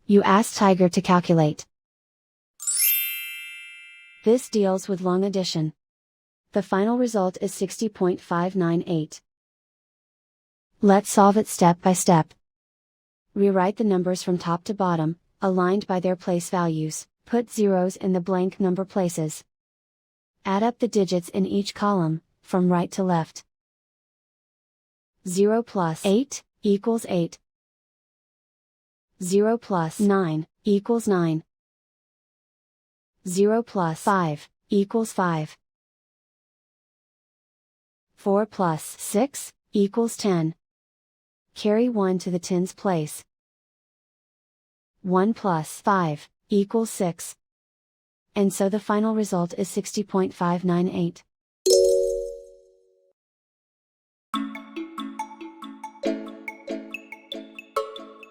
You ask Tiger to calculate. This deals with long addition. The final result is 60.598. Let's solve it step by step. Rewrite the numbers from top to bottom, aligned by their place values, put zeros in the blank number places. Add up the digits in each column, from right to left. 0 plus 8 equals 8. 0 plus 9 equals 9. 0 plus 5 equals 5. 4 plus 6 equals 10. Carry 1 to the tens place. 1 plus 5 equals 6. And so the final result is 60.598.